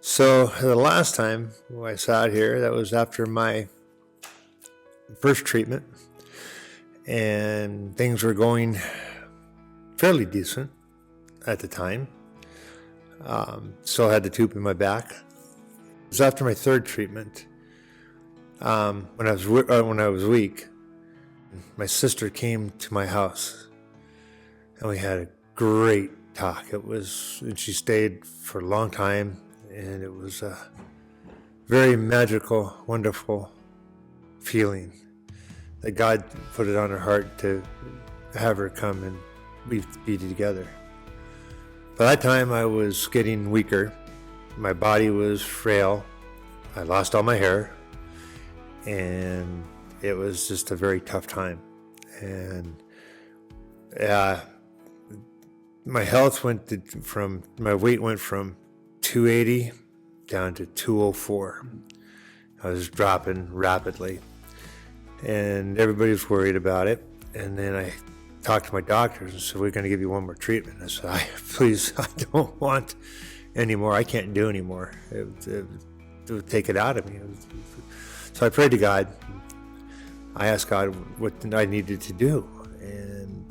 So the last time I sat here, that was after my first treatment, and things were going fairly decent at the time. Still had the tube in my back. It was after my third treatment. When I was weak, my sister came to my house, and we had a great talk. And she stayed for a long time, and it was a very magical, wonderful feeling that God put it on her heart to have her come and we be together. By that time, I was getting weaker. My body was frail. I lost all my hair, and it was just a very tough time. And my health my weight went from 280 down to 204. I was dropping rapidly, and everybody was worried about it. And then I talked to my doctors and said, "We're going to give you one more treatment." I said, "Please, I don't want any more. I can't do anymore. It would take it out of me." So I prayed to God. I asked God what I needed to do, and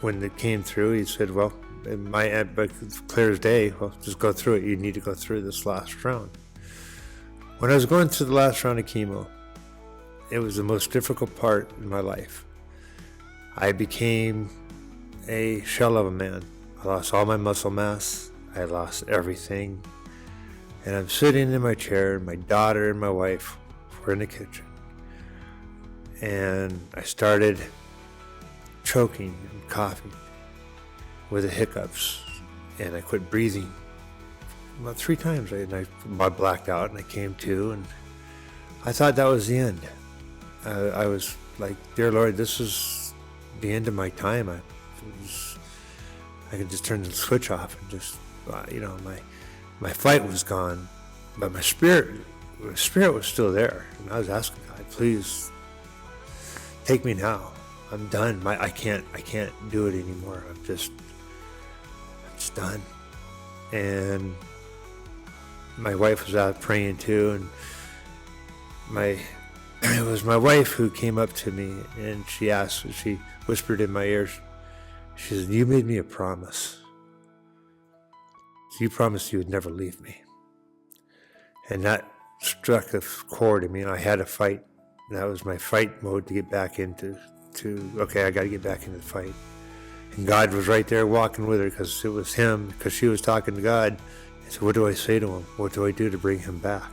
when it came through, He said, "Well, but clear as day. Well, just go through it. You need to go through this last round." When I was going through the last round of chemo, it was the most difficult part in my life. I became a shell of a man. I lost all my muscle mass. I lost everything. And I'm sitting in my chair, and my daughter and my wife were in the kitchen. And I started choking and coughing with the hiccups, and I quit breathing about 3 times. I blacked out, and I came to, and I thought that was the end. I was like, "Dear Lord, this is the end of my time. I could just turn the switch off and just, my fight was gone, but my spirit was still there." And I was asking God, "Please take me now. I'm done. I can't do it anymore. I'm just done." And my wife was out praying too, and it was my wife who came up to me, and she whispered in my ear, she said, "You made me a promise. You promised you would never leave me." And that struck a chord in me, and I had to fight. And that was my fight mode to get back into, okay, I got to get back into the fight. And God was right there walking with her, because it was Him, because she was talking to God. I said, "What do I say to him? What do I do to bring him back?"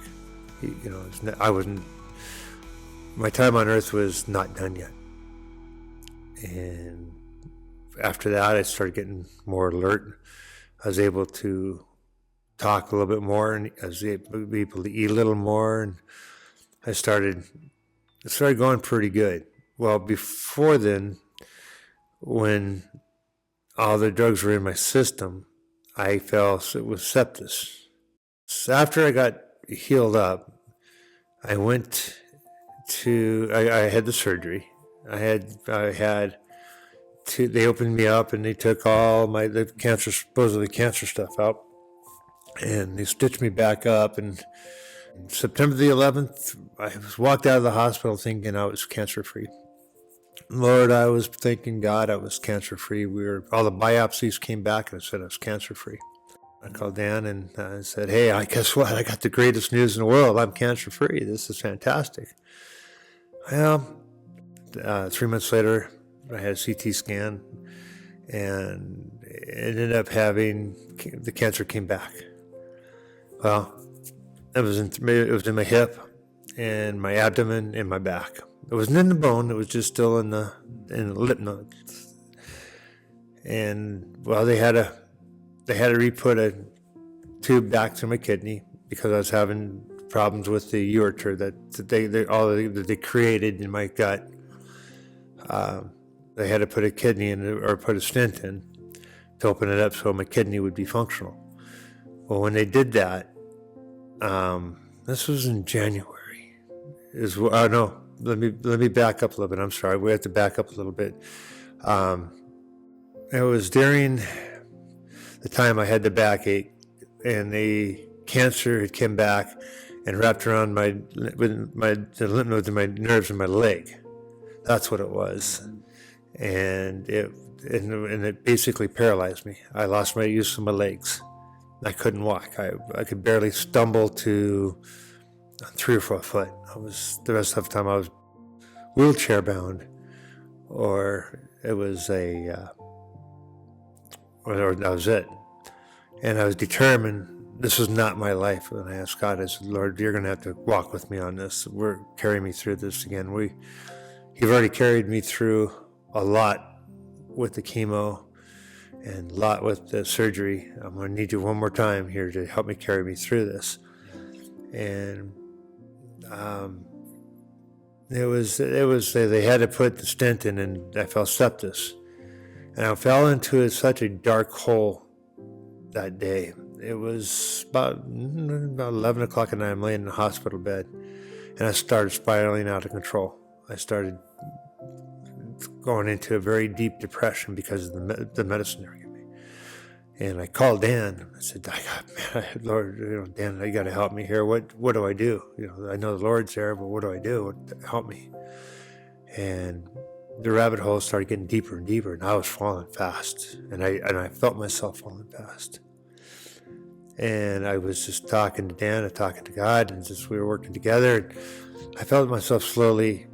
My time on earth was not done yet. And after that, I started getting more alert. I was able to talk a little bit more, and I was able to eat a little more, and it started going pretty good. Well, before then, when all the drugs were in my system, I fell with sepsis. So after I got healed up, I went I had the surgery. They opened me up, and they took all supposedly cancer stuff out, and they stitched me back up. And September the 11th, I walked out of the hospital thinking I was cancer-free. Lord, I was thanking God I was cancer-free. All the biopsies came back, and it said I was cancer-free. I called Dan, and I said, "Hey, guess what? I got the greatest news in the world. I'm cancer-free. This is fantastic." Well, 3 months later, I had a CT scan, and it ended up the cancer came back. Well, it was in my hip and my abdomen and my back. It wasn't in the bone. It was just still in the lymph nodes. And well, they had to re-put a tube back to my kidney because I was having problems with the ureter that they created in my gut. They had to put a kidney in, or put a stent in, to open it up so my kidney would be functional. Well, when they did that, this was in January. Let me back up a little bit. I'm sorry. We have to back up a little bit. It was during the time I had the backache, and they cancer had come back and wrapped around the lymph nodes in my nerves in my leg. That's what it was. And it basically paralyzed me. I lost my use of my legs. I couldn't walk. I could barely stumble to 3 or 4 foot. The rest of the time I was wheelchair bound, or it was or that was it. And I was determined this was not my life. And I asked God, I said, Lord, you're going to have to walk with me on this. Carry me through this again. You've already carried me through a lot with the chemo and a lot with the surgery. I'm going to need you one more time here to help me carry me through this. And they had to put the stent in, and I felt sepsis. And I fell into such a dark hole that day. It was about 11 o'clock at night. I'm laying in the hospital bed, and I started spiraling out of control. I started going into a very deep depression because of the medicine they were giving me. And I called Dan. I said, Lord, Dan, you got to help me here. What do I do? I know the Lord's there, but what do I do? Help me. And the rabbit hole started getting deeper and deeper, and I was falling fast. And I felt myself falling fast. And I was just talking to Dan and talking to God, and we were working together. And I felt myself slowly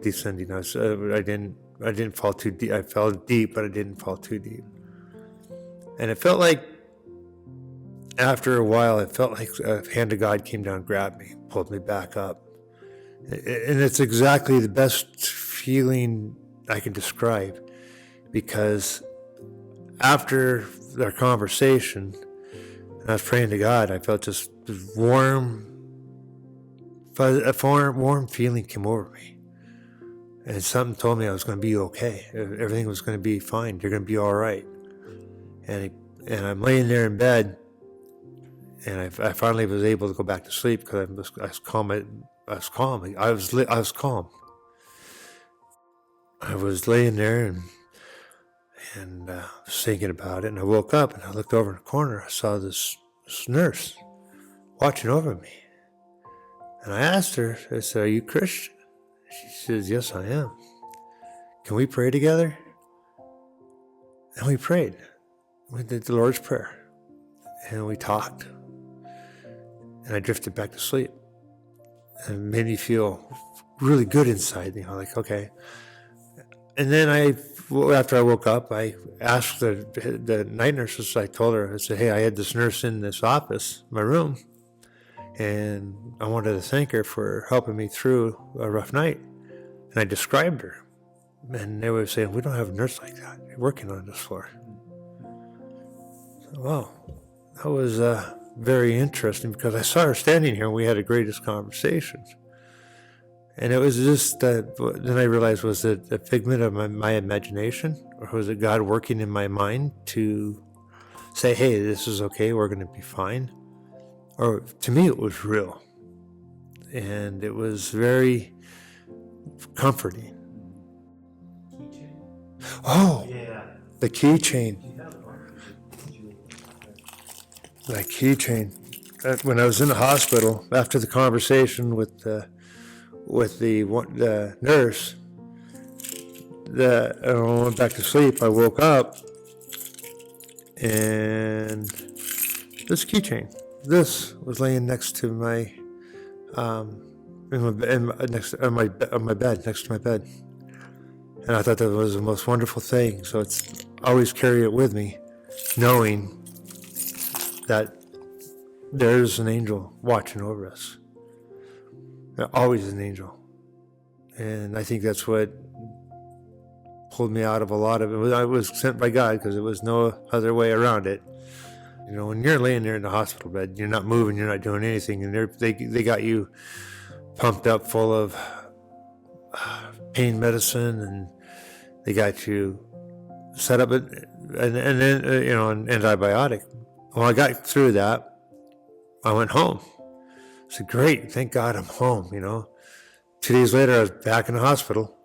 descending. I didn't fall too deep. I fell deep, but I didn't fall too deep. And it felt like, after a while, it felt like a hand of God came down, grabbed me, pulled me back up. And it's exactly the best feeling I can describe, because after our conversation, and I was praying to God, I felt this warm feeling came over me. And something told me I was going to be okay. Everything was going to be fine. You're going to be all right. And I'm laying there in bed, and I finally was able to go back to sleep because I was calm. I was calm. I was laying there and was thinking about it, and I woke up and I looked over in the corner. I saw this nurse watching over me. And I asked her, I said, "Are you Christian?" She says, "Yes, I am. Can we pray together?" And we prayed. We did the Lord's Prayer. And we talked. And I drifted back to sleep. And it made me feel really good inside, like, okay. And then after I woke up, I asked the night nurses, I told her, I said, "Hey, I had this nurse in this office, my room, and I wanted to thank her for helping me through a rough night." And I described her. And they were saying, "We don't have a nurse like that. You're working on this floor." So, wow, that was very interesting, because I saw her standing here and we had the greatest conversations. And it was just that, then I realized, was it a figment of my imagination, or was it God working in my mind to say, "Hey, this is okay, we're going to be fine"? Or to me, it was real. And it was very comforting. Oh, yeah. The keychain. That keychain. When I was in the hospital, after the conversation with the nurse, I went back to sleep. I woke up, and this keychain, this was laying next to my, next to my bed, and I thought that was the most wonderful thing. So it's always carry it with me, knowing that there's an angel watching over us. There's always an angel. And I think that's what pulled me out of a lot of it. I was sent by God, because there was no other way around it. When you're laying there in the hospital bed, you're not moving, you're not doing anything, and they got you pumped up full of pain medicine, and they got you set up an antibiotic. When I got through that, I went home. I said, "Great, thank God I'm home." 2 days later, I was back in the hospital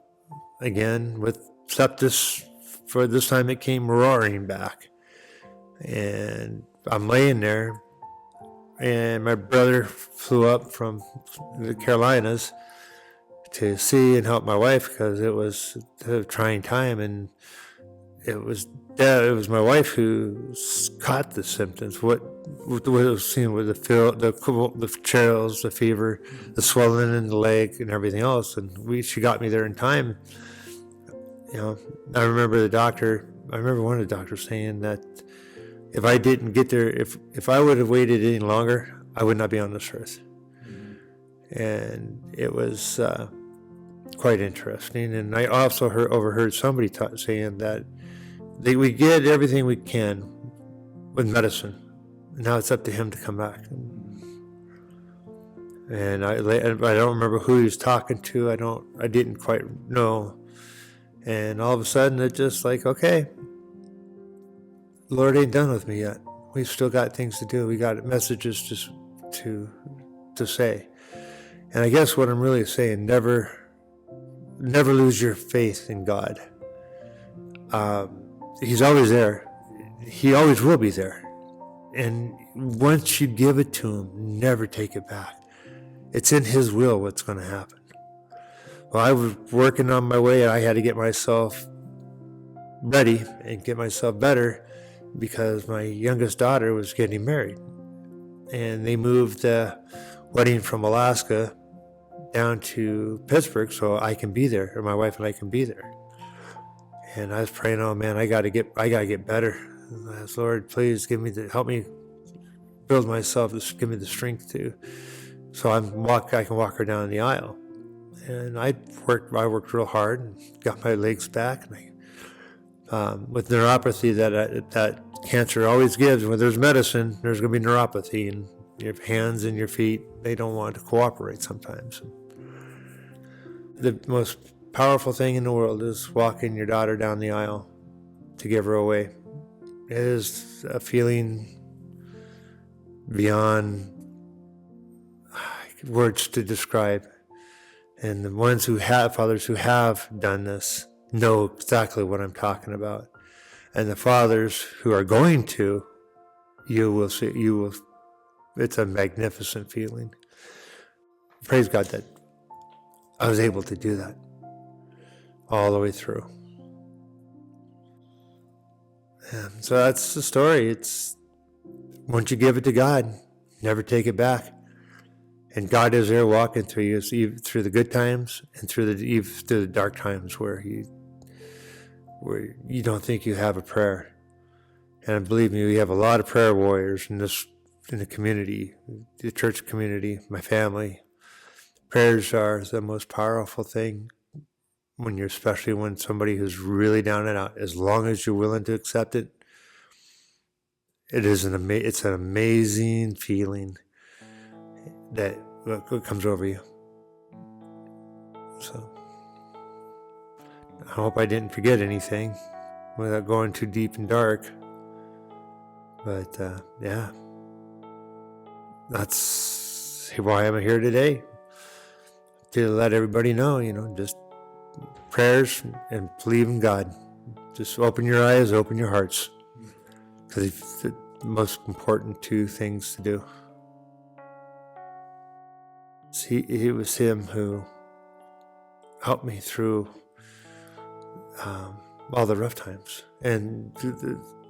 again with sepsis. For this time, it came roaring back. And I'm laying there, and my brother flew up from the Carolinas to see and help my wife because it was a trying time, and it was my wife who caught the symptoms. What was seen with the chills, the fever, the swelling in the leg, and everything else. And she got me there in time. I remember one of the doctors saying that if I didn't get there, if I would have waited any longer, I would not be on this earth. And it was quite interesting. And I also overheard somebody saying that we get everything we can with medicine. Now it's up to him to come back. And I don't remember who he was talking to. I didn't quite know. And all of a sudden, it's just like, okay, the Lord ain't done with me yet. We've still got things to do. We got messages to say. And I guess what I'm really saying, never lose your faith in God. He's always there. He always will be there. And once you give it to him, never take it back. It's in his will what's going to happen. Well, I was working on my way, and I had to get myself ready and get myself better because my youngest daughter was getting married. And they moved the wedding from Alaska down to Pittsburgh so I can be there, or my wife and I can be there. And I was praying, oh man, I gotta get better. And I asked, Lord, please help me build myself, give me the strength so I can walk her down the aisle. And I worked real hard and got my legs back. And with neuropathy that cancer always gives, when there's medicine, there's going to be neuropathy, and your hands and your feet, they don't want to cooperate sometimes. The most powerful thing in the world is walking your daughter down the aisle to give her away. It is a feeling beyond words to describe. And the ones fathers who have done this know exactly what I'm talking about. And the fathers who are going to, it's a magnificent feeling. Praise God that I was able to do that all the way through. And so that's the story. It's once you give it to God, never take it back. And God is there walking through you through the good times and through the dark times where you don't think you have a prayer. And believe me, we have a lot of prayer warriors in the community, the church community, my family. Prayers are the most powerful thing especially when somebody who's really down and out, as long as you're willing to accept it. It's an amazing feeling that comes over you. So I hope I didn't forget anything without going too deep and dark. But yeah, that's why I'm here today, to let everybody know, just prayers and believe in God. Just open your eyes, open your hearts, because it's the most important two things to do. It was him who helped me through all the rough times. And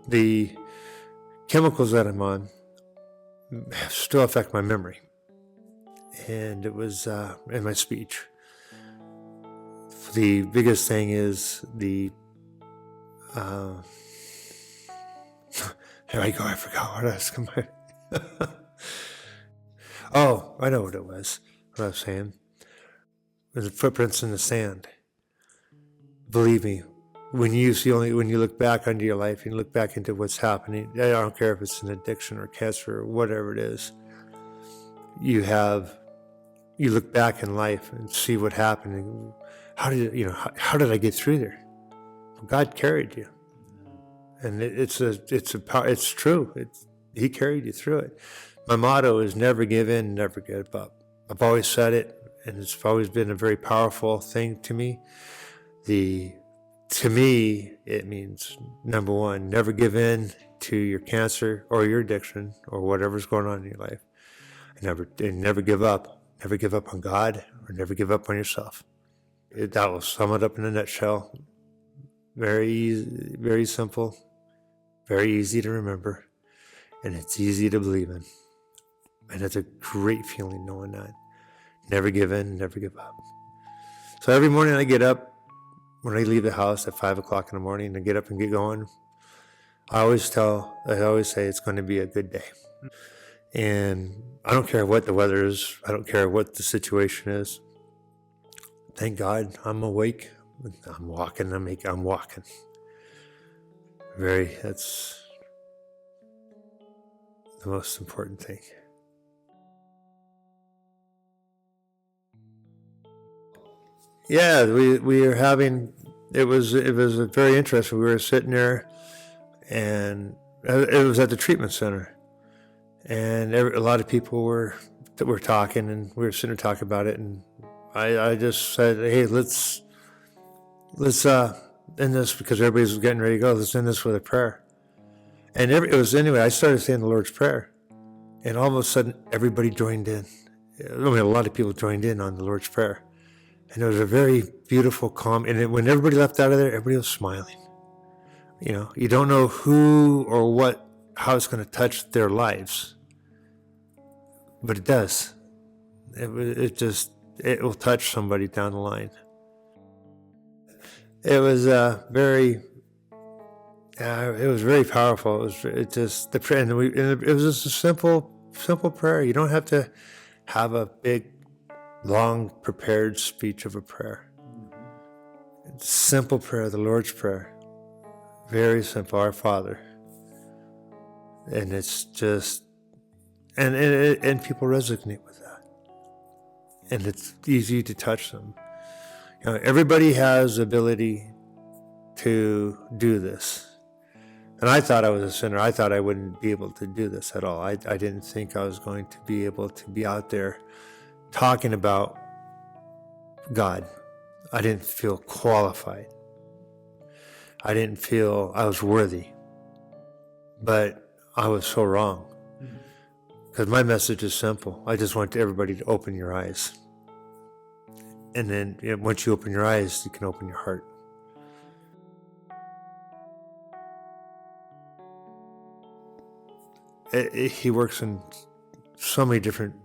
the chemicals that I'm on still affect my memory. And it was in my speech. The biggest thing is here I go, I forgot what I was going to Oh, I know what it was. What I was saying. The footprints in the sand. Believe me, when you look back onto your life and look back into what's happening, I don't care if it's an addiction or cancer or whatever it is, you look back in life and see what happened. And how did I get through there? Well, God carried you, and it's true. He carried you through it. My motto is never give in, never give up. I've always said it, and it's always been a very powerful thing to me. The to me, it means, number one, never give in to your cancer or your addiction or whatever's going on in your life. And never give up. Never give up on God or never give up on yourself. That will sum it up in a nutshell. Very easy, very simple, very easy to remember, and it's easy to believe in. And it's a great feeling knowing that. Never give in, never give up. So every morning I get up, when I leave the house at 5 o'clock in the morning and get up and get going, I always say it's going to be a good day. And I don't care what the weather is. I don't care what the situation is. Thank God I'm awake. I'm walking. I'm walking. That's the most important thing. Yeah, we were having, it was very interesting. We were sitting there, and it was at the treatment center, and a lot of people were talking, and we were sitting there talking about it, and I just said, hey, let's end this, because everybody's getting ready to go. Let's end this with a prayer. And I started saying the Lord's Prayer, and all of a sudden everybody joined in. I mean, a lot of people joined in on the Lord's Prayer. And it was a very beautiful, calm, and when everybody left out of there, everybody was smiling. You don't know who or how it's going to touch their lives, but it does. It will touch somebody down the line. It was very powerful. It just the prayer, and it was just a simple prayer. You don't have to have a big, long prepared speech of a prayer. Simple prayer, the Lord's Prayer. Very simple, Our Father. And it's just, and people resonate with that. And it's easy to touch them. Everybody has the ability to do this. And I thought I was a sinner. I thought I wouldn't be able to do this at all. I didn't think I was going to be able to be out there talking about God. I didn't feel qualified. I didn't feel I was worthy. But I was so wrong. Because my message is simple. I just want everybody to open your eyes. And then once you open your eyes, you can open your heart. He works in so many different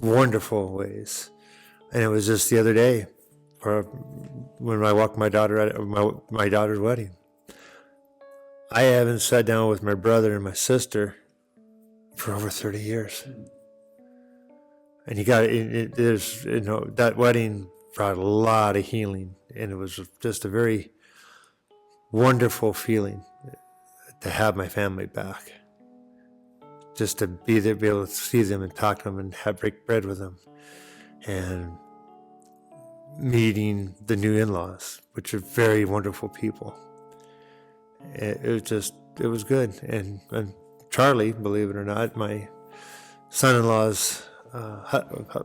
wonderful ways. And it was just the other day, when I walked my daughter at my daughter's wedding. I haven't sat down with my brother and my sister for over 30 years. And that wedding brought a lot of healing, and it was just a very wonderful feeling to have my family back. Just to be there, be able to see them and talk to them and break bread with them. And meeting the new in-laws, which are very wonderful people. It was good. And Charlie, believe it or not, my son-in-law's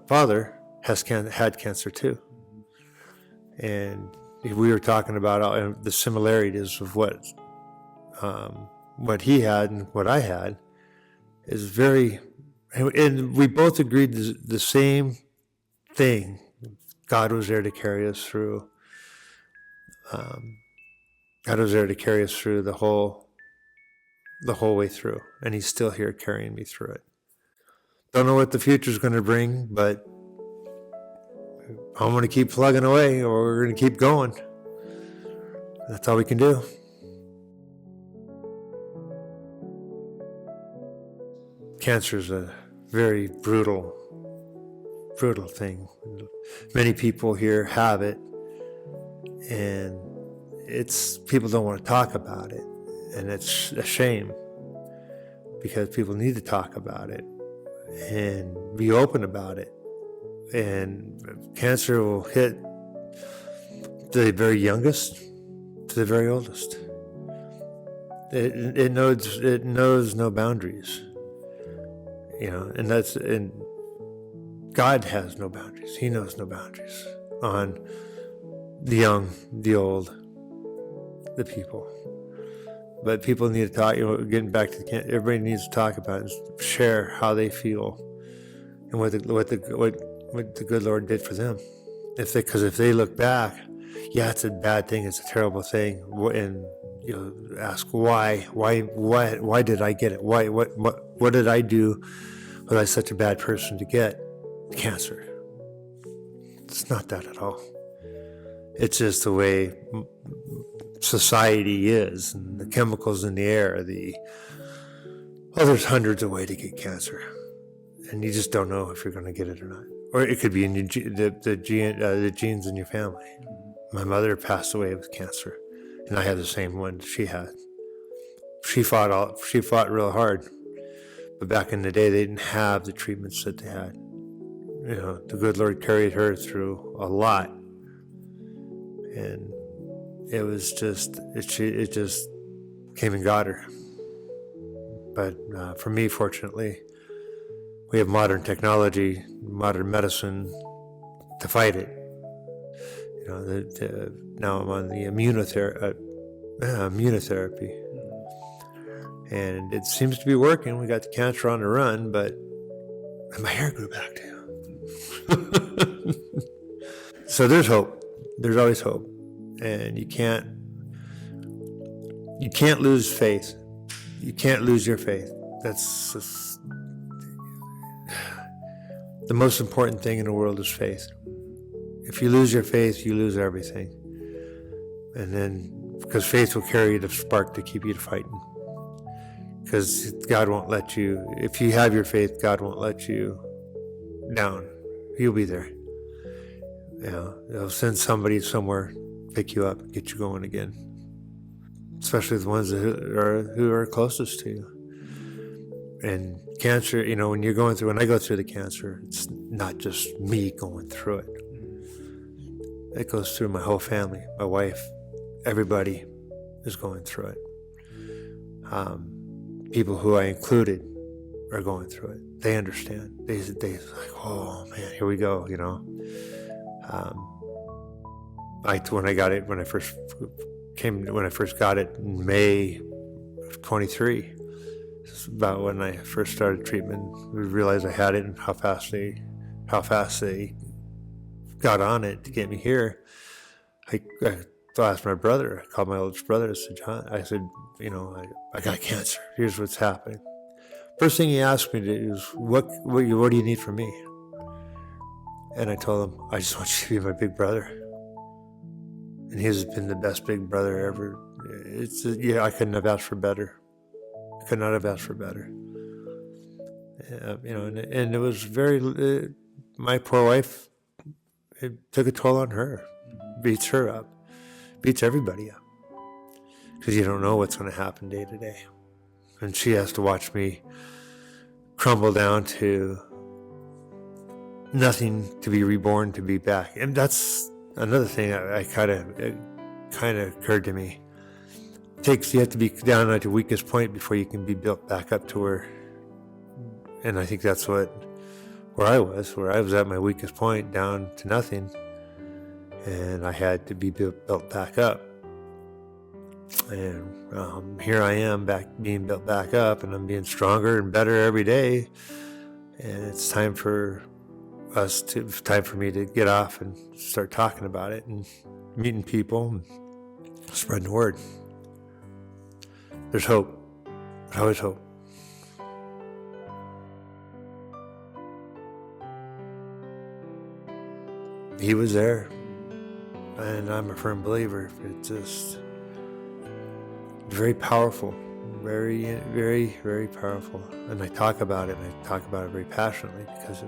father had cancer too. And we were talking about the similarities of what he had and what I had. Is very, and we both agreed the same thing. God was there to carry us through. God was there to carry us through the whole way through, and He's still here carrying me through it. Don't know what the future's going to bring, but I'm going to keep plugging away, or we're going to keep going. That's all we can do. Cancer is a very brutal thing. Many people here have it, and people don't want to talk about it, and it's a shame, because people need to talk about it and be open about it. And cancer will hit the very youngest to the very oldest. It knows no boundaries. And God has no boundaries. He knows no boundaries on the young, the old, the people. But people need to talk, getting back to everybody needs to talk about it, and share how they feel and what the good Lord did for them. Because if they look back, yeah, it's a bad thing, it's a terrible thing, and ask why did I get it? What did I do? Was I such a bad person to get cancer? It's not that at all. It's just the way society is, and the chemicals in the air. There's hundreds of ways to get cancer, and you just don't know if you're going to get it or not. Or it could be in the genes in your family. My mother passed away with cancer, and I had the same one she had. She fought real hard, but back in the day, they didn't have the treatments that they had. The good Lord carried her through a lot, and it was just it just came and got her. But for me, fortunately, we have modern technology, modern medicine to fight it. Now I'm on the immunotherapy, and it seems to be working. We got the cancer on the run, but my hair grew back too. So there's hope. There's always hope, and you can't lose faith. You can't lose your faith. That's the most important thing in the world is faith. If you lose your faith, you lose everything. And then, because faith will carry the spark to keep you fighting. Because God won't let you, if you have your faith, God won't let you down. He'll be there. He'll send somebody somewhere, pick you up, get you going again. Especially the ones who are closest to you. And cancer, when I go through the cancer, it's not just me going through it. It goes through my whole family, my wife, everybody is going through it. People who I included are going through it. They understand. They like, oh man, here we go. When I first got it in May of 23. It's about when I first started treatment. We realized I had it, and how fast they got on it to get me here. I asked my brother. I called my oldest brother. I said, John, I got cancer. Here's what's happening. First thing he asked me is, what do you need from me? And I told him, I just want you to be my big brother. And he's been the best big brother ever. I couldn't have asked for better. I could not have asked for better. And it was my poor wife, it took a toll on her. Beats her up. Beats everybody up. Because you don't know what's going to happen day to day. And she has to watch me crumble down to nothing, to be reborn, to be back. And that's another thing it kind of occurred to me. You have to be down at your weakest point before you can be built back up to where, and I think that's where I was at my weakest point, down to nothing, and I had to be built back up. And here I am being built back up, and I'm being stronger and better every day. And it's time for me to get off and start talking about it and meeting people and spreading the word. There's hope. There's always hope. He was there, and I'm a firm believer. It's just very powerful, very, very, very powerful. And I talk about it, and I talk about it very passionately because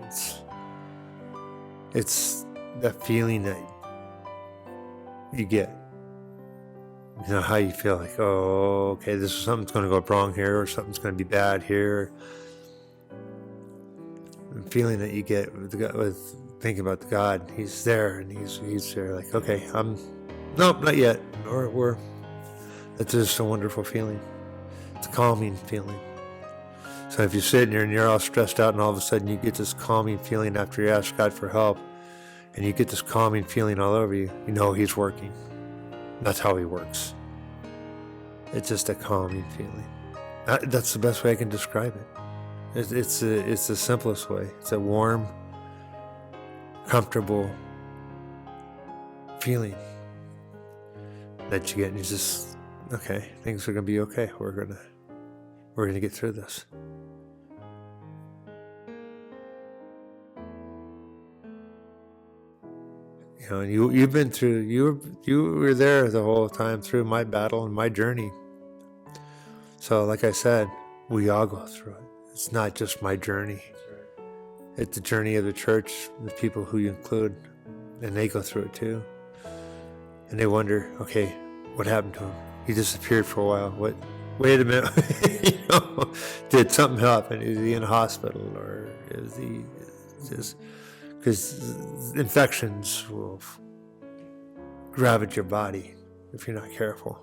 it's that feeling that you get. How you feel like, oh, okay, something's going to go wrong here, or something's going to be bad here. The feeling that you get with thinking about the God, He's there, and He's there. Like, okay, nope, not yet. It's just a wonderful feeling. It's a calming feeling. So if you're sitting there and you're all stressed out, and all of a sudden you get this calming feeling after you ask God for help, and you get this calming feeling all over you, you know He's working. That's how He works. It's just a calming feeling. That's the best way I can describe it. It's the simplest way. It's a warm, comfortable feeling that you get, and you just, okay, things are gonna be okay. We're gonna get through this. You know, and you've been through, you were there the whole time through my battle and my journey. So like I said, we all go through it. It's not just my journey. It's the journey of the church, the people who you include, and they go through it too. And they wonder, okay, what happened to him? He disappeared for a while. Wait a minute. You know, did something happen? Is he in a hospital, or is he just, because infections will ravage your body if you're not careful.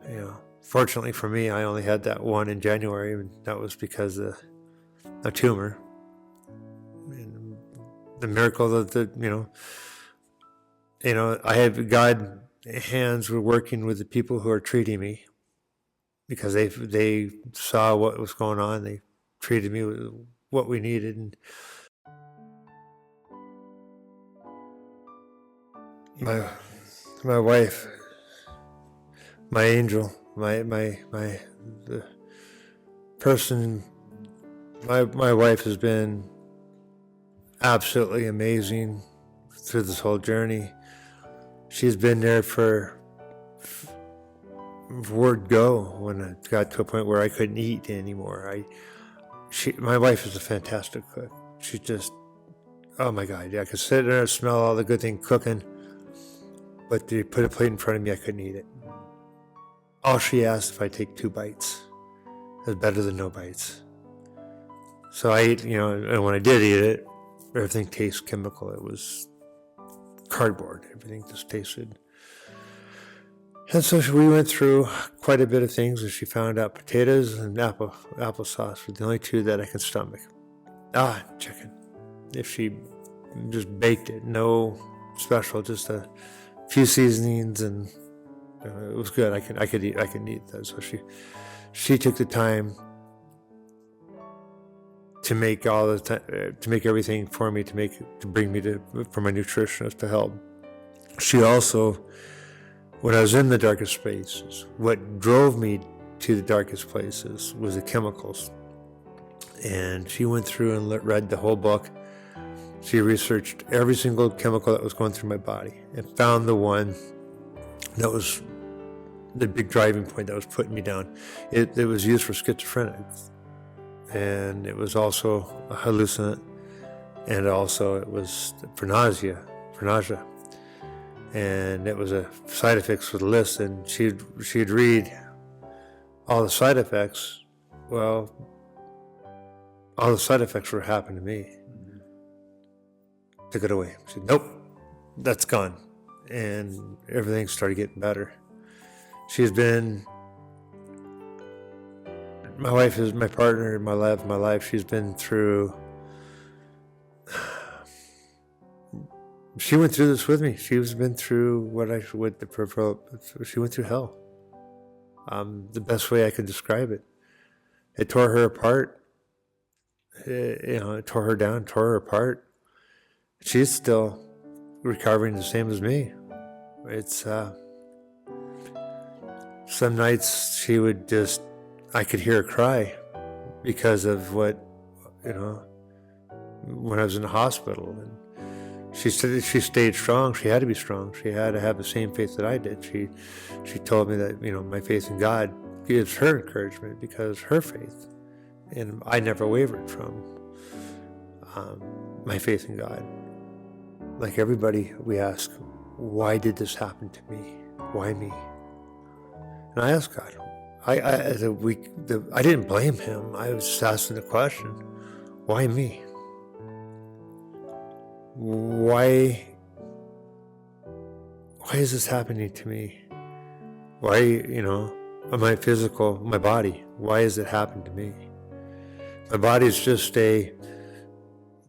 You know, fortunately for me, I only had that one in January, and that was because of a tumor. And the miracle that I have God hands were working with the people who are treating me, because they saw what was going on. They treated me with what we needed. And my wife, my angel, the person, my wife has been absolutely amazing through this whole journey. She's been there for word go when it got to a point where I couldn't eat anymore. My wife is a fantastic cook. She just, oh my God, I could sit there and smell all the good things cooking, but they put a plate in front of me, I couldn't eat it. All she asked if I take 2 bites. It was better than no bites. So I ate, and when I did eat it, everything tastes chemical. It was cardboard. Everything just tasted. And so we went through quite a bit of things, and she found out potatoes and applesauce were the only 2 that I could stomach. Chicken. If she just baked it, no special, just a few seasonings, and it was good. I could eat that. So she took the time to make to make everything for me, to bring me for my nutritionist to help. She also, when I was in the darkest spaces, what drove me to the darkest places was the chemicals. And she went through and read the whole book. She researched every single chemical that was going through my body and found the one that was the big driving point that was putting me down. It was used for schizophrenia, and it was also a hallucinant, and also it was for nausea, and it was a side effects for the list. And she'd read all the side effects. Well, all the side effects were happening to me. Took it away. She said, nope, that's gone. And everything started getting better. She's been, my wife is my partner in my life. She's been through, she went through this with me. She's been through she went through hell. The best way I could describe it. It tore her apart. It tore her down, tore her apart. She's still recovering the same as me. It's, some nights she would just, I could hear her cry because of what, when I was in the hospital. And she said she stayed strong. She had to be strong. She had to have the same faith that I did. She told me that, my faith in God gives her encouragement because her faith. And I never wavered from my faith in God. Like everybody, we ask, why did this happen to me? Why me? And I asked God. I didn't blame him. I was just asking the question, why me? Why is this happening to me? Why, my body, why has it happened to me? My body's just a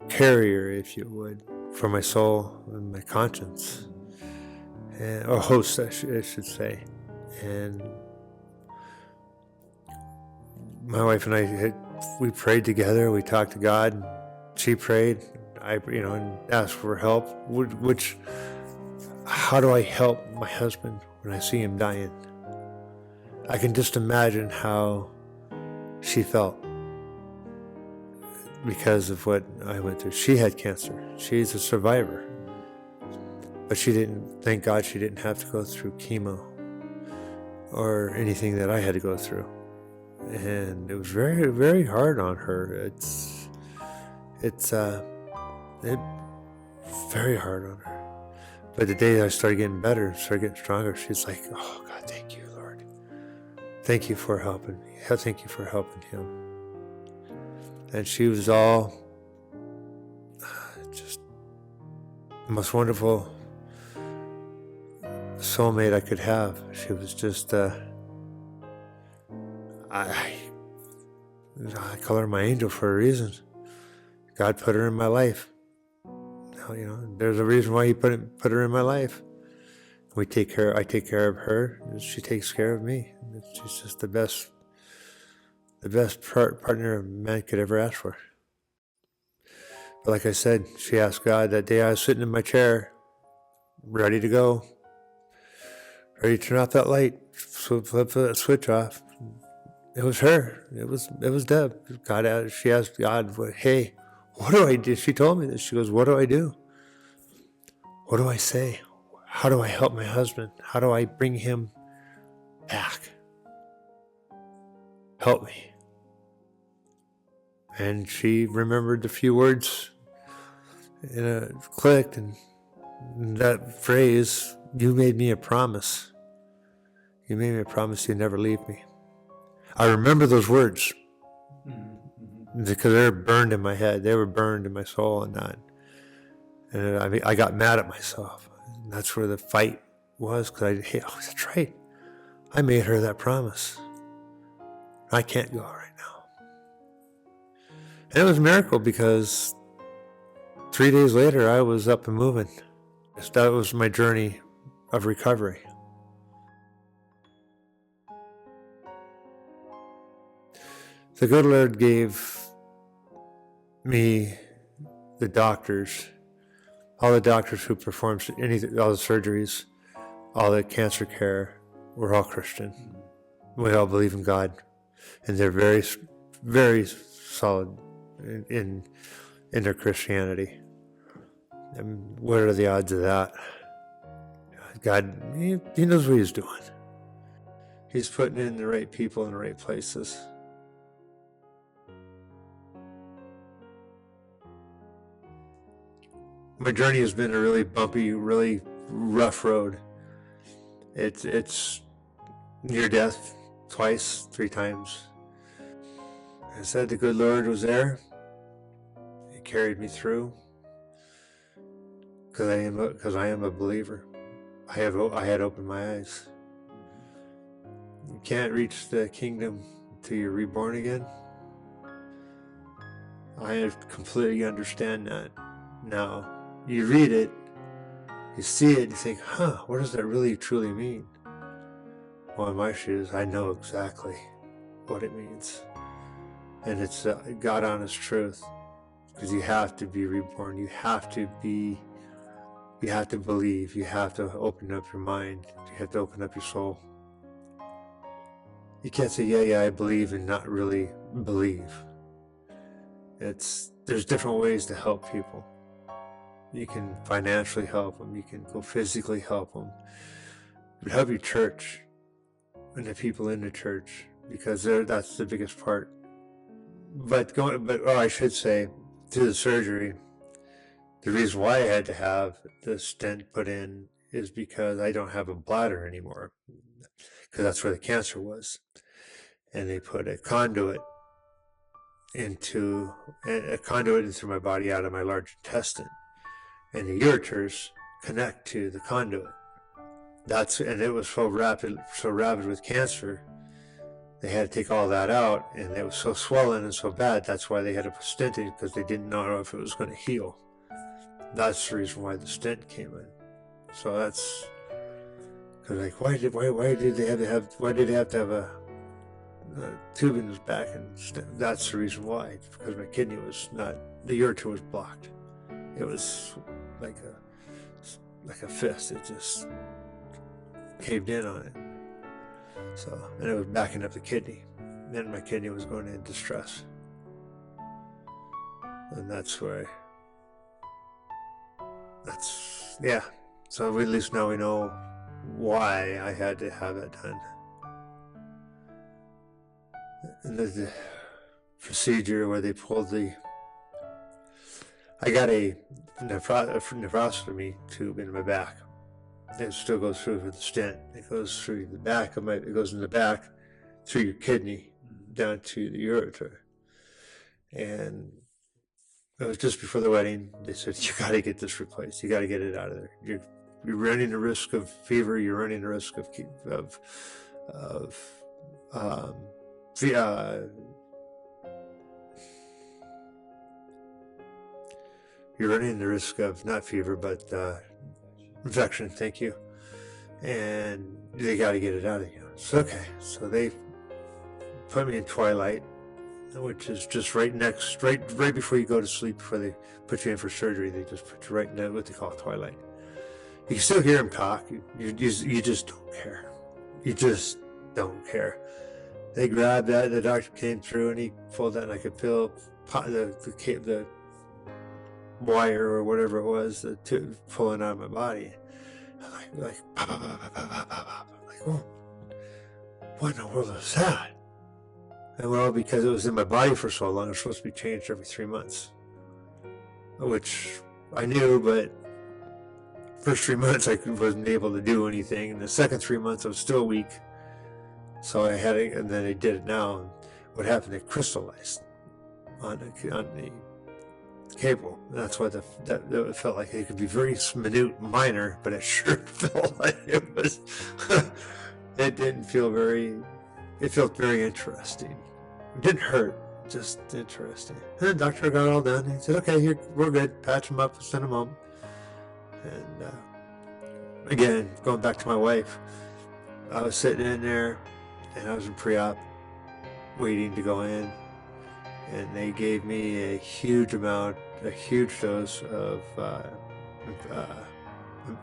carrier, if you would, for my soul and my conscience, or host, I should say. And my wife and I, we prayed together. We talked to God. She prayed. And asked for help. How do I help my husband when I see him dying? I can just imagine how she felt because of what I went through. She had cancer. She's a survivor. But thank God she didn't have to go through chemo or anything that I had to go through. And it was very, very hard on her. It's very hard on her. But the day I started getting better, started getting stronger, she's like, oh God, thank you, Lord. Thank you for helping me. Thank you for helping him. And she was all just the most wonderful soulmate I could have. She was just, I call her my angel for a reason. God put her in my life. There's a reason why he put her in my life. I take care of her, and she takes care of me. She's just the best partner a man could ever ask for. But like I said, she asked God that day. I was sitting in my chair, ready to go, ready to turn off that light, flip that switch off. It was her. It was Deb. She asked God, hey, what do I do? She told me this. She goes, what do I do? What do I say? How do I help my husband? How do I bring him back? Help me. And she remembered the few words, and it clicked, and that phrase, you made me a promise. You made me a promise you'd never leave me. I remember those words because they were burned in my head. They were burned in my soul and that. And I got mad at myself. And that's where the fight was, because that's right. I made her that promise. I can't go right now. And it was a miracle because 3 days later, I was up and moving. That was my journey of recovery. The good Lord gave me the doctors, all the doctors who performed all the surgeries, all the cancer care, were all Christian. We all believe in God, and they're very, very solid in their Christianity. And what are the odds of that? God, he knows what he's doing. He's putting in the right people in the right places. My journey has been a really bumpy, really rough road. It's near death twice, 3 times. I said the good Lord was there. He carried me through because I am a believer. I had opened my eyes. You can't reach the kingdom until you're reborn again. I completely understand that now. You read it, you see it, you think, what does that really truly mean? Well, in my shoes, I know exactly what it means. And it's God honest truth. Because you have to be reborn. You have to believe. You have to open up your mind. You have to open up your soul. You can't say, yeah, I believe, and not really believe. There's different ways to help people. You can financially help them. You can go physically help them. But help your church and the people in the church, because that's the biggest part. I should say, through the surgery, the reason why I had to have the stent put in is because I don't have a bladder anymore, because that's where the cancer was. And they put a conduit into my body out of my large intestine. And the ureters connect to the conduit. And it was so rapid with cancer, they had to take all that out, and it was so swollen and so bad. That's why they had to put stent in, because they didn't know if it was going to heal. That's the reason why the stent came in. So that's because why did they have to have tubing was back, and that's the reason why, because my kidney was not, the ureter was blocked. It was like a fist. It just caved in on it. So, and it was backing up the kidney. And my kidney was going into distress. And yeah. So at least now we know why I had to have it done. And the procedure where they pulled I got a nephrostomy tube in my back. It still goes through with the stent. It goes through the back it goes in the back through your kidney down to the ureter. And it was just before the wedding. They said, you got to get this replaced. You got to get it out of there. You're running the risk of fever. You're running the risk of you're running the risk of not fever, but infection. Thank you. And they got to get it out of you. It's okay. So they put me in twilight, which is just right before you go to sleep, before they put you in for surgery. They just put you right in what they call twilight. You can still hear him talk. You just don't care. You just don't care. They grabbed that. The doctor came through and he pulled that, and I could feel the wire or whatever it was, the tube pulling out of my body. I'm like, oh, what in the world is that? And well, because it was in my body for so long, it was supposed to be changed every 3 months, which I knew, but first 3 months I wasn't able to do anything. And the second 3 months I was still weak. So I had it, and then they did it now. And what happened, it crystallized on the cable. And that's why that felt like it could be very minor, but it sure felt like it was, it didn't feel it felt very interesting. It didn't hurt, just interesting. And the doctor got it all done. He said, okay, we're good. Patch him up, send him home. And again, going back to my wife, I was sitting in there, and I was in pre-op, waiting to go in, and they gave me a huge dose of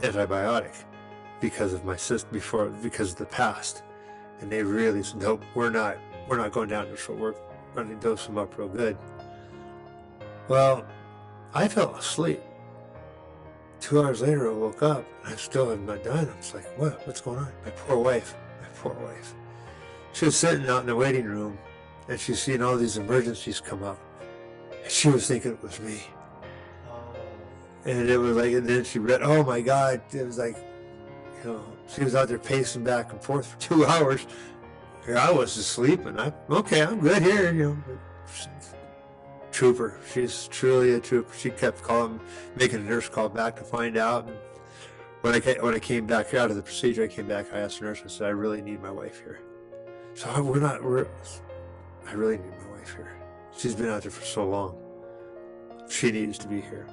antibiotic because of because of the past. And they really said, nope, we're not going down this road. We're going to dose them up real good. Well, I fell asleep. 2 hours later, I woke up, and I still had not done. I was like, what's going on? My poor wife. She was sitting out in the waiting room, and she's seeing all these emergencies come up. And she was thinking it was me. And it was like, and then she read, oh my God, it was like, she was out there pacing back and forth for 2 hours. Here I was asleep, and I'm good here, Trooper. She's truly a trooper. She kept making a nurse call back to find out. And when I came back out of the procedure, I asked the nurse, I said, I really need my wife here. So I really need my wife here. She's been out there for so long. She needs to be here.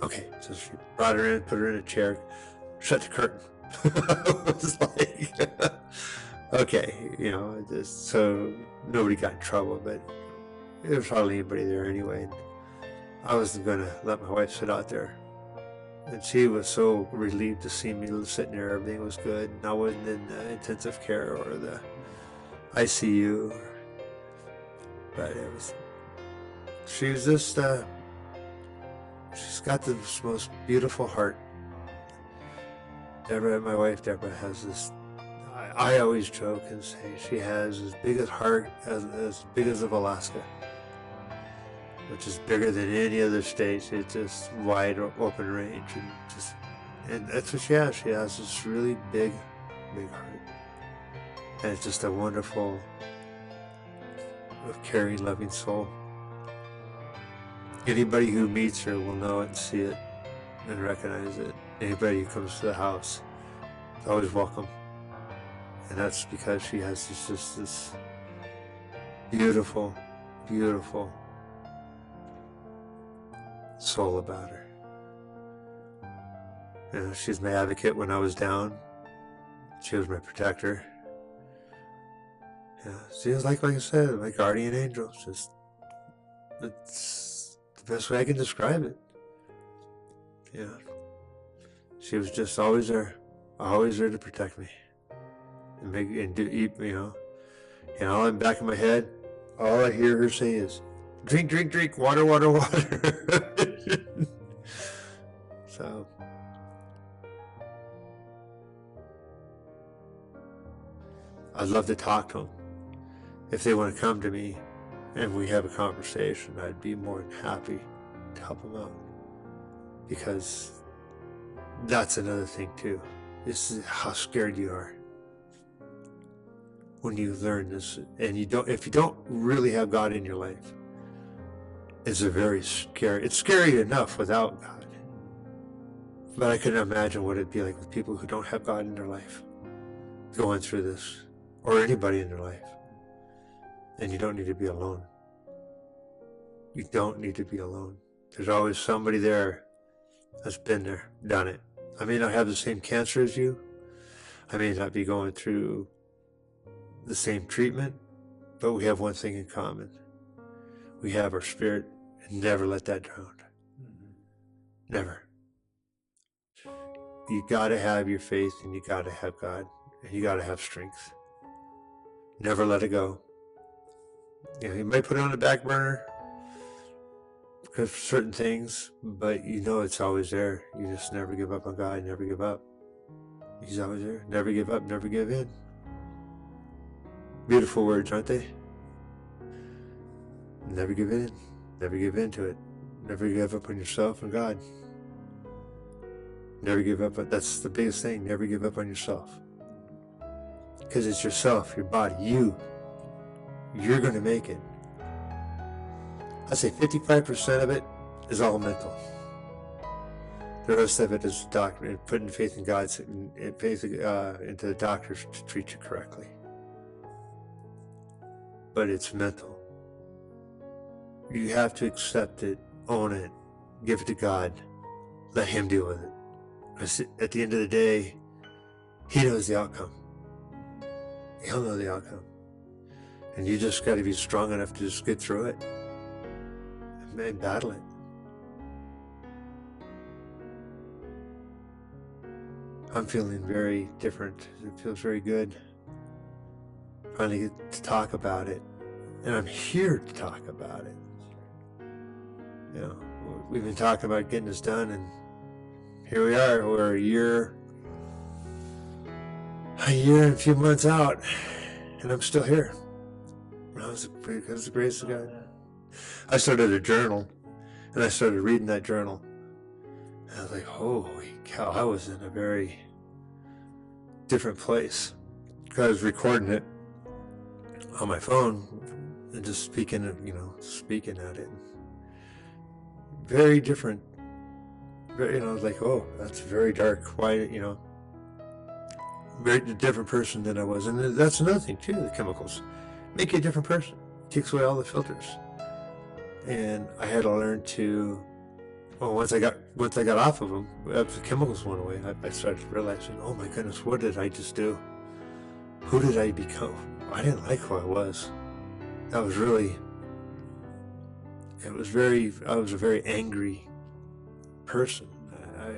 Okay, so she brought her in, put her in a chair, shut the curtain. It was like, okay, so nobody got in trouble, but there was hardly anybody there anyway. And I wasn't going to let my wife sit out there. And she was so relieved to see me sitting there. Everything was good. And I wasn't in the intensive care or the ICU. But she was just, she's got the most beautiful heart. My wife Deborah has this, I always joke and say she has as big a heart as big as of Alaska, which is bigger than any other state. It's just wide open range, and that's what she has. She has this really big heart, and it's just a wonderful, caring, loving soul. Anybody who meets her will know it and see it and recognize it. Anybody who comes to the house is always welcome, and that's because she has this beautiful soul about her. She's my advocate when I was down. She was my protector. Yeah, she was like I said, my guardian angel. Just, it's the best way I can describe it. Yeah, she was just always there to protect me and make and do eat. And all in the back of my head, all I hear her say is, "Drink, drink, drink, water, water, water." So I'd love to talk to them. If they want to come to me and we have a conversation, I'd be more than happy to help them out. Because that's another thing too. This is how scared you are when you learn this, and if you don't really have God in your life, it's it's scary enough without God. But I couldn't imagine what it'd be like with people who don't have God in their life going through this, or anybody in their life. And you don't need to be alone. You don't need to be alone. There's always somebody there that's been there, done it. I may not have the same cancer as you. I may not be going through the same treatment, but we have one thing in common. We have our spirit, and never let that drown. Never. You gotta have your faith, and you gotta have God, and you gotta have strength. Never let it go. You might put it on the back burner because of certain things, but it's always there. You just never give up on God. Never give up. He's always there. Never give up. Never give in. Beautiful words, aren't they? Never give in. Never give in to it. Never give up on yourself and God. Never give up. That's the biggest thing. Never give up on yourself. Because it's yourself, your body, you're going to make it. I say 55% of it is all mental. The rest of it is doctor, putting faith in God and faith into the doctors to treat you correctly. But it's mental. You have to accept it, own it, give it to God, let Him deal with it. Because at the end of the day, He knows the outcome. He'll know the outcome. And you just got to be strong enough to just get through it and battle it. I'm feeling very different. It feels very good. Finally get to talk about it. And I'm here to talk about it. We've been talking about getting this done, and here we are. We're a year and a few months out, and I'm still here. Because of the grace of God. I started a journal, and I started reading that journal. And I was like, holy cow, I was in a very different place. I was recording it on my phone and just speaking at it. Very different. Very, I was like, oh, that's very dark. Why, very different person than I was. And that's another thing too, the chemicals make you a different person. It takes away all the filters. And I had to learn to, once I got off of them, after the chemicals went away, I started realizing, oh my goodness, what did I just do? Who did I become? I didn't like who I was. I was a very angry person.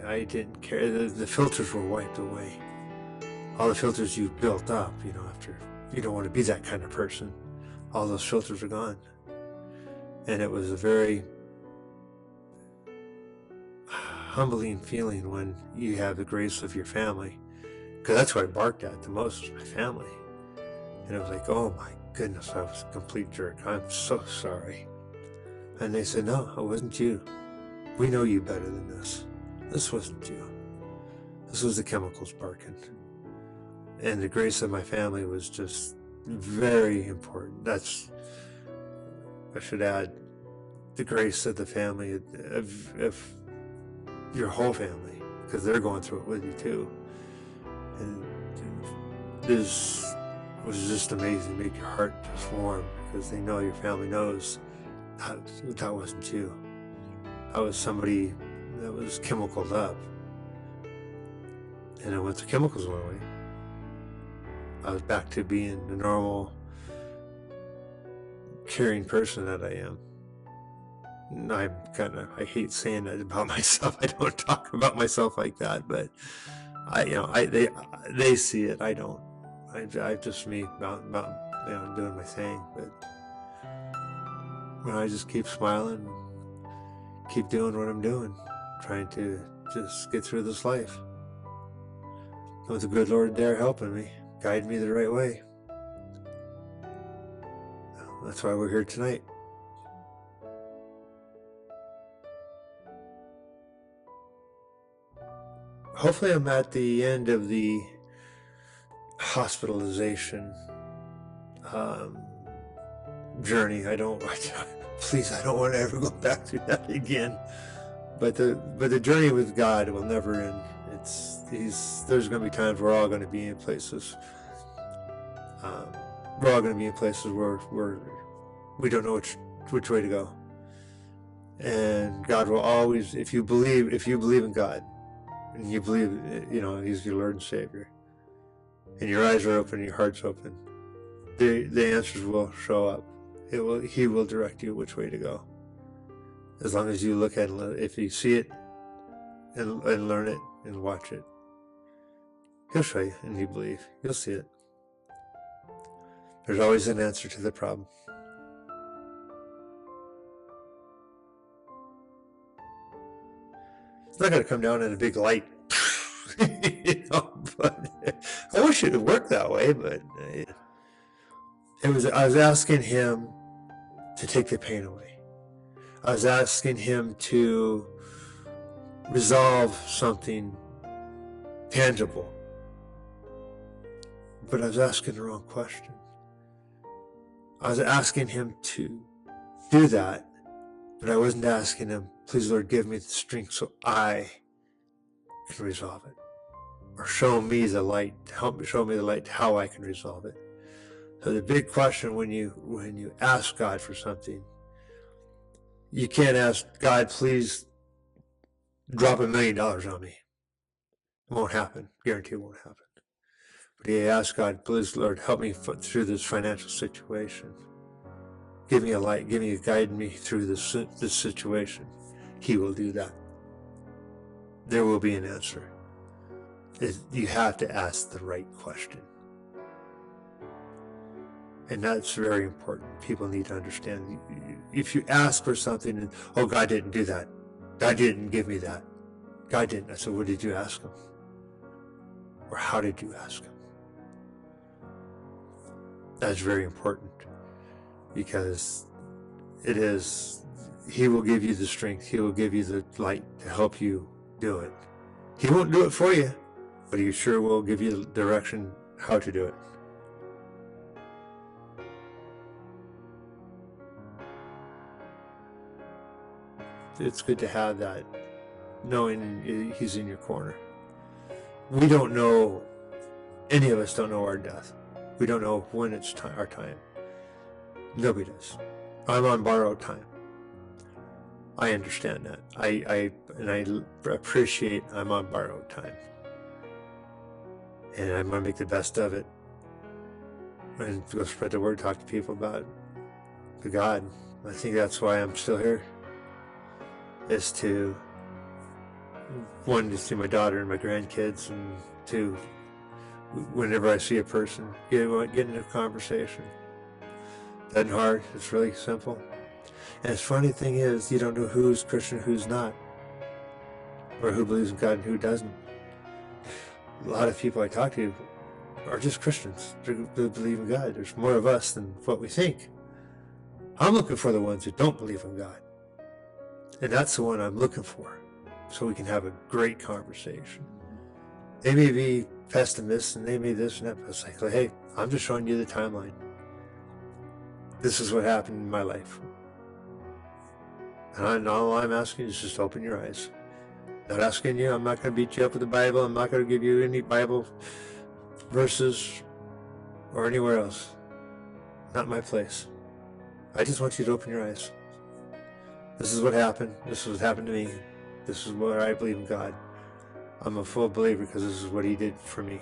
I didn't care. The filters were wiped away. All the filters you built up, after you don't want to be that kind of person. All those filters are gone. And it was a very humbling feeling when you have the grace of your family. Because that's what I barked at the most, was my family. And it was like, oh my goodness, I was a complete jerk. I'm so sorry. And they said, no, it wasn't you. We know you better than this. This wasn't you. This was the chemicals barking. And the grace of my family was just very important. I should add, the grace of the family, of your whole family, because they're going through it with you too. And this was just amazing. Make your heart just warm, because they know, your family knows that wasn't you. I was somebody that was chemicaled up. And then once the chemicals went away, I was back to being the normal caring person that I am. I hate saying that about myself. I don't talk about myself like that, but they see it. I don't. I just me about doing my thing, but I just keep smiling, keep doing what I'm doing, trying to just get through this life. With the good Lord there helping me, guiding me the right way. That's why we're here tonight. Hopefully I'm at the end of the hospitalization journey. Please, I don't want to ever go back through that again. But the journey with God will never end. There's going to be times we're all going to be in places. We're all going to be in places where we don't know which way to go. And God will always, if you believe in God, and you believe, He's your Lord and Savior, and your eyes are open, and your heart's open, the answers will show up. He will direct you which way to go. As long as you look at it, if you see it and learn it and watch it, He'll show you, and you believe. You'll see it. There's always an answer to the problem. It's not going to come down in a big light. But I wish it would work that way, but I was asking Him to take the pain away. I was asking Him to resolve something tangible. But I was asking the wrong question. I was asking Him to do that, but I wasn't asking Him, please Lord, give me the strength so I can resolve it. Or show me the light, show me the light how I can resolve it. So the big question when you ask God for something, you can't ask God, please drop $1 million on me. It won't happen. Guarantee it won't happen. But you ask God, please Lord, help me through this financial situation. Give me a light, guide me through this situation. He will do that. There will be an answer. You have to ask the right question. And that's very important. People need to understand. If you ask for something and, oh, God didn't do that. God didn't give me that. God didn't. I said, what did you ask Him? Or how did you ask Him? That's very important, because He will give you the strength. He will give you the light to help you do it. He won't do it for you, but He sure will give you the direction how to do it. It's good to have that, knowing He's in your corner. We don't know, any of us don't know our death. We don't know when it's our time. Nobody does. I'm on borrowed time. I understand that. I appreciate I'm on borrowed time. And I'm going to make the best of it. And go spread the word, talk to people about the God. I think that's why I'm still here. Is to, one, to see my daughter and my grandkids, and two, whenever I see a person, get into a conversation. That's hard. It's really simple. And the funny thing is, you don't know who's Christian, who's not, or who believes in God and who doesn't. A lot of people I talk to are just Christians. They believe in God. There's more of us than what we think. I'm looking for the ones who don't believe in God. And that's the one I'm looking for, so we can have a great conversation. They may be pessimists and they may this and that, but it's like, hey, I'm just showing you the timeline. This is what happened in my life. And all I'm asking is just open your eyes. Not asking you, I'm not going to beat you up with the Bible. I'm not going to give you any Bible verses or anywhere else. Not my place. I just want you to open your eyes. This is what happened. This is what happened to me. This is where I believe in God. I'm a full believer because this is what He did for me.